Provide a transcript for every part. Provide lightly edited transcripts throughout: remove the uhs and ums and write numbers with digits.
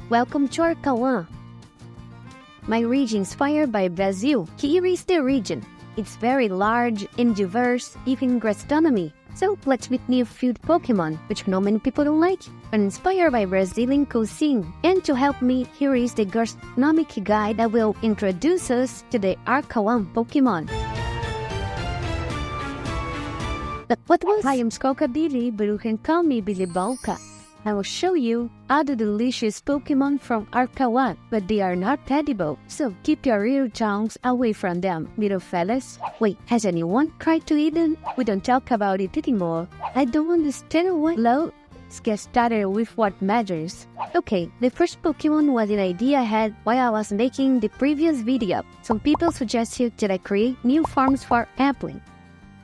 Welcome to Arawa. My region inspired by Brazil. Here is the region. It's very large and diverse, even gastronomy. So let's meet new food Pokemon, which not many people don't like, but inspired by Brazilian cuisine. And to help me, here is the gastronomic guide that will introduce us to the Arawa Pokemon. What was? I am Skoka Billy, but you can call me Billy Balka. I will show you other delicious Pokemon from Arawa, but they are not edible, so keep your ear tongues away from them, little fellas. Wait, has anyone tried to eat them? We don't talk about it anymore. I don't understand why. Let's get started with what matters. Okay, the first Pokemon was an idea I had while I was making the previous video. Some people suggested that I create new forms for Appling.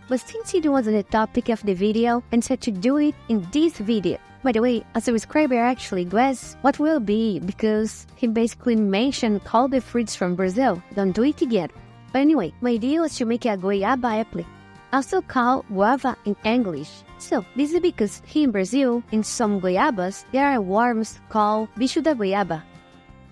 But since it wasn't the topic of the video, I decided to do it in this video. By the way, a subscriber actually guessed what will be because he basically mentioned all the fruits from Brazil. Don't do it again. But anyway, my idea was to make a Goiaba apple, also called Guava in English. So, this is because here in Brazil, in some goiabas, there are worms called bicho da goiaba.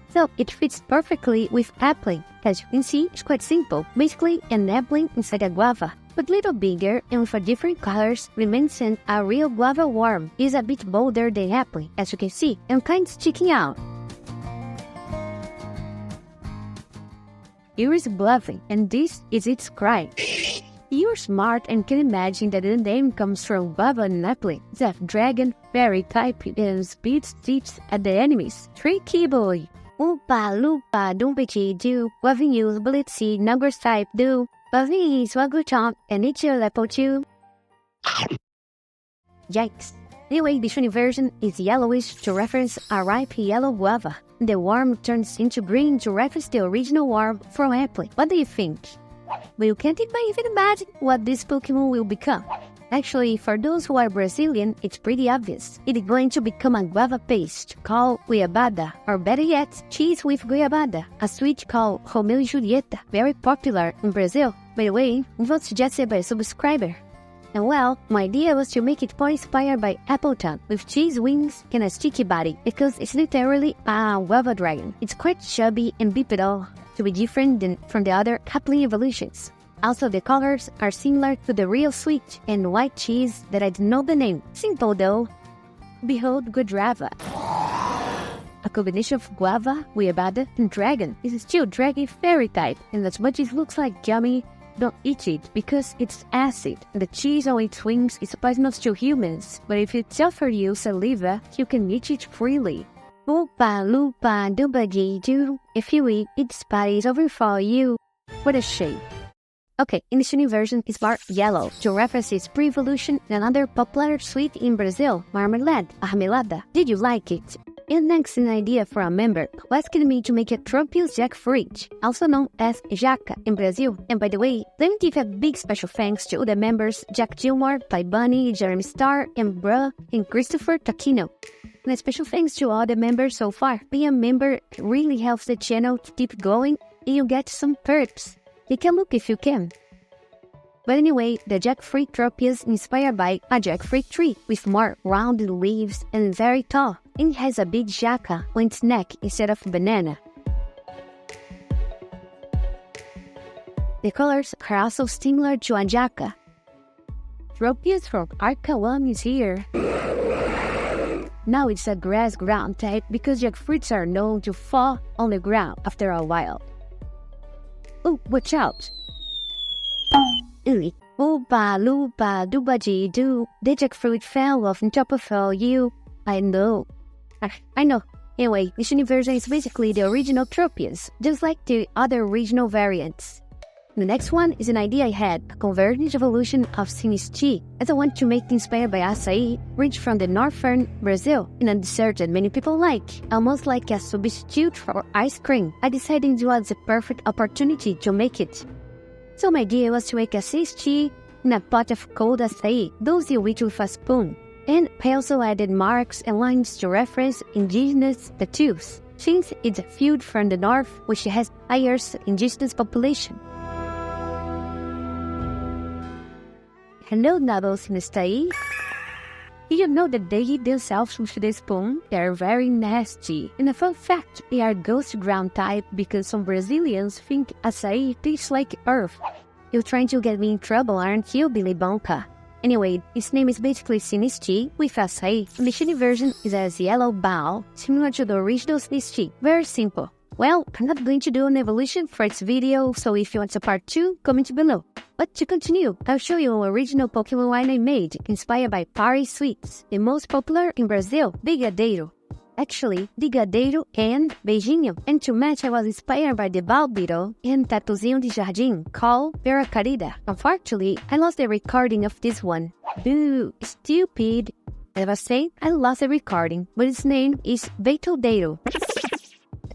So, it fits perfectly with appling. As you can see, it's quite simple. Basically, an appling inside a guava, but little bigger and with a different colors, reminiscent a real guava worm. Is a bit bolder than apple, as you can see, and kind of sticking out. Here is bluffing, and this is its cry. You're smart and can imagine that the name comes from guava and apple. The dragon, fairy type, and speed stitches at the enemies. Tricky boy. Opa, lupa, dumpity, guavinhos, blitzy, nuggers type, do. Bavi, swagger and eat your apple too. Yikes. Anyway, this new version is yellowish to reference a ripe yellow guava. The worm turns into green to reference the original worm from apple. What do you think? But you can't even imagine what this Pokemon will become. Actually, for those who are Brazilian, it's pretty obvious. It's going to become a guava paste called goiabada, or better yet, cheese with goiabada, a sweet called Romeo e Julieta, very popular in Brazil. By the way, it was suggested by a subscriber. And well, my idea was to make it more inspired by Appleton, with cheese wings and a sticky body, because it's literally a guava dragon. It's quite chubby and bipedal, to be different from the other Appling evolutions. Also, the colors are similar to the real sweet and white cheese that I don't know the name. Simple though. Behold Guarana. A combination of guava, goiabada, and dragon. It's still dragon fairy type, and as much as it looks like yummy, don't eat it because it's acid. The cheese on its wings is poisonous to humans, but if it offers you saliva, you can eat it freely. Opa, lupa, dubagi, if you eat, its body is over for you. What a shame. Okay, in this new version, it's more yellow, to reference its pre-evolution and another popular sweet in Brazil, marmalade, a ramelada. Did you like it? And next, an idea for a member who asked me to make a Tropius Jackfruit, also known as Jaca in Brazil. And by the way, let me give a big special thanks to the members Jack Gilmore, Pai Bunny, Jeremy Starr, and Bruh, and Christopher Taquino. And a special thanks to all the members so far. Being a member really helps the channel to keep going, and you get some perks. Take a look if you can. But anyway, the Jackfruit Tropius is inspired by a jackfruit tree with more rounded leaves and very tall, and has a big jaca on its neck instead of banana. The colors are also similar to a jaca. Tropius from Arawa is here. Now it's a grass ground type because jackfruits are known to fall on the ground after a while. Oh, watch out! Opa, lupa, dubaji, do. The jackfruit fell off on top of you. I know. I know. Anyway, this new version is basically the original Tropius, just like the other regional variants. The next one is an idea I had, a convergent evolution of Sinistee, as I want to make it inspired by Açai, rich from the northern Brazil, in a dessert that many people like, almost like a substitute for ice cream. I decided it was the perfect opportunity to make it. So my idea was to make a Sinistee in a pot of cold Açai, those you eat with a spoon. And I also added marks and lines to reference indigenous tattoos, since it's a field from the north which has higher indigenous population. Hello, Noodles in Açai. Did you know that they eat themselves with the spoon? They are very nasty. And a fun fact, they are ghost ground type because some Brazilians think açaí tastes like earth. You're trying to get me in trouble, aren't you, Billy Bonka? Anyway, its name is basically Sinistee with açaí, and the shiny version is as yellow ball, similar to the original Sinistee. Very simple. Well, I'm not going to do an evolution for its video, so if you want a part 2, comment below. But to continue, I'll show you an original Pokemon line I made, inspired by Party Sweets, the most popular in Brazil, Brigadeiro. Actually, Brigadeiro and Beijinho, and to match I was inspired by the Bal Beetle and Tatuzinho de Jardim called Vera Carida. Unfortunately, I lost the recording of this one. Boo, stupid. As I was saying, I lost the recording, but its name is Beetledeiro.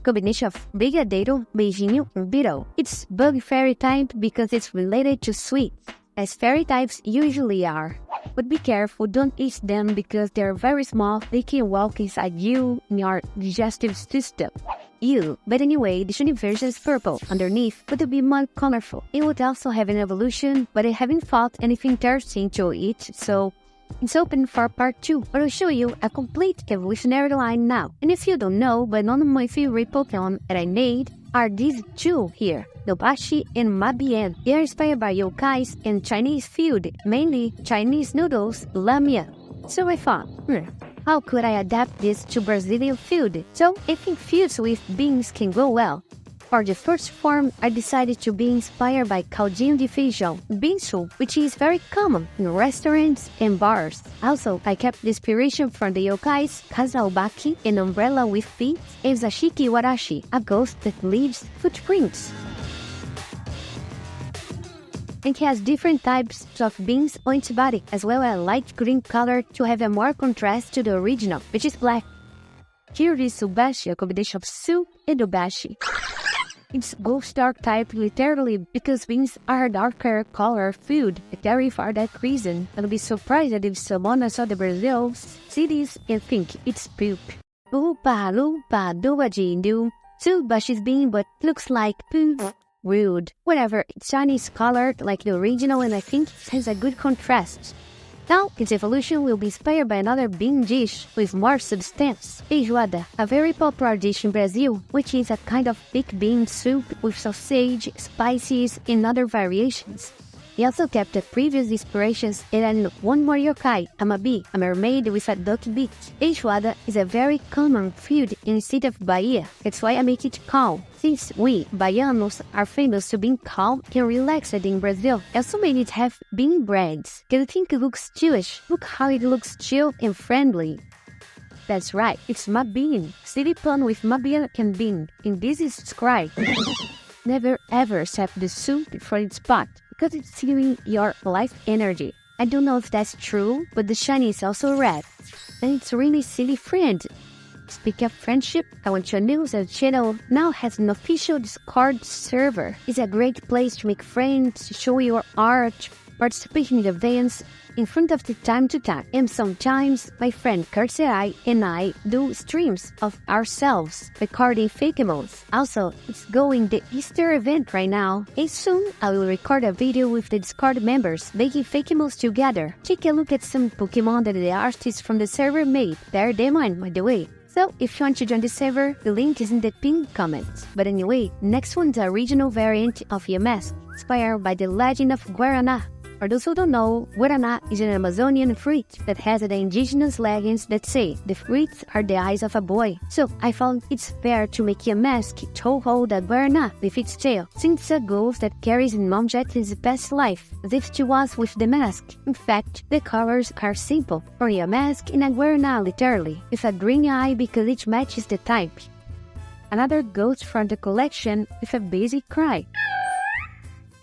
Combination of Brigadeiro, Beijinho, and Beetle. It's bug fairy type because it's related to sweets, as fairy types usually are. But be careful, don't eat them because they're very small, they can walk inside you in your digestive system. Ew. But anyway, the shiny version is purple underneath, but it'll be more colorful. It would also have an evolution, but I haven't fought anything interesting to eat, so it's open for part 2, but I'll show you a complete evolutionary line now. And if you don't know, but none of my favorite Pokemon that I made are these two here, Dobashi and Mabien. They are inspired by yokais and Chinese food, mainly Chinese noodles, lamia. So I thought, how could I adapt this to Brazilian food? So I think foods with beans can go well. For the first form, I decided to be inspired by caldinho de feijão, bean soup, which is very common in restaurants and bars. Also, I kept the inspiration from the yokais, Kazalbaki, an umbrella with feet, and Zashiki Warashi, a ghost that leaves footprints. It has different types of beans on its body, as well as a light green color to have a more contrast to the original, which is black. Here is Subashi, a combination of soup and Dobashi. It's ghost dark type literally because beans are a darker color food. I carry for that reason. I'll be surprised if someone saw the Brazil see this and think it's poop. Opa, lupa, doadinho. Subashi's bean but looks like poop. Rude. Whatever, it's Chinese colored like the original and I think it has a good contrast. Now, its evolution will be inspired by another bean dish with more substance, feijoada, a very popular dish in Brazil, which is a kind of thick bean soup with sausage, spices, and other variations. He also kept the previous inspirations and added one more yokai, a mabi, a mermaid with a duck beak. Feijoada is a very common food in the state of Bahia, that's why I make it calm. Since we, Baianos, are famous to being calm and relaxed in Brazil, I also made it have bean breads. Can you think it looks Jewish? Look how it looks chill and friendly. That's right, it's Mabin, city pun with Mabien and bean, and this is described. Never ever accept the soup for its pot, because it's stealing your life energy. I don't know if that's true, but the shiny is also red. And it's really silly friend. Speaking of friendship, I want you to know that the channel now has an official Discord server. It's a great place to make friends, show your art, participate in events in front of the time to time. And sometimes my friend Açai and I do streams of ourselves recording fakemons. Also, it's going the Easter event right now. And soon I will record a video with the Discord members making fakemons together. Take a look at some Pokemon that the artists from the server made. They're mine, by the way. So, if you want to join the server, the link is in the pinned comments. But anyway, next one's a regional variant of your mask, inspired by the legend of Guarana. For those who don't know, Guarana is an Amazonian fruit that has the indigenous legends that say the fruits are the eyes of a boy. So I found it's fair to make a mask to hold a Guarana with its tail, since it's a ghost that carries an object in his past life, as if she was with the mask. In fact, the colors are simple, for a mask and a Guarana literally, with a green eye because it matches the type. Another ghost from the collection with a basic cry.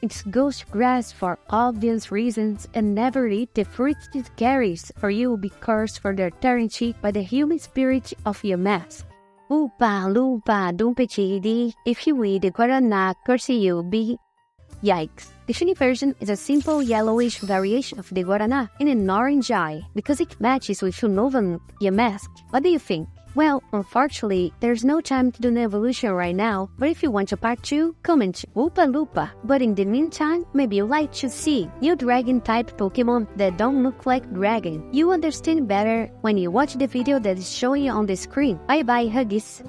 It's ghost grass for obvious reasons and never eat the fruits it carries, or you will be cursed for their tearing cheek by the human spirit of your mask. Upa, lupa, dumpetidi, if you eat the Guarana, curse you be. Yikes. The shiny version is a simple yellowish variation of the Guarana in an orange eye, because it matches with your Noodle, your mask. What do you think? Well, unfortunately, there's no time to do the evolution right now, but if you want a part 2, comment Oopa Loopa. But in the meantime, maybe you'd like to see new dragon-type Pokemon that don't look like dragon. You understand better when you watch the video that is showing on the screen. Bye bye, Huggies!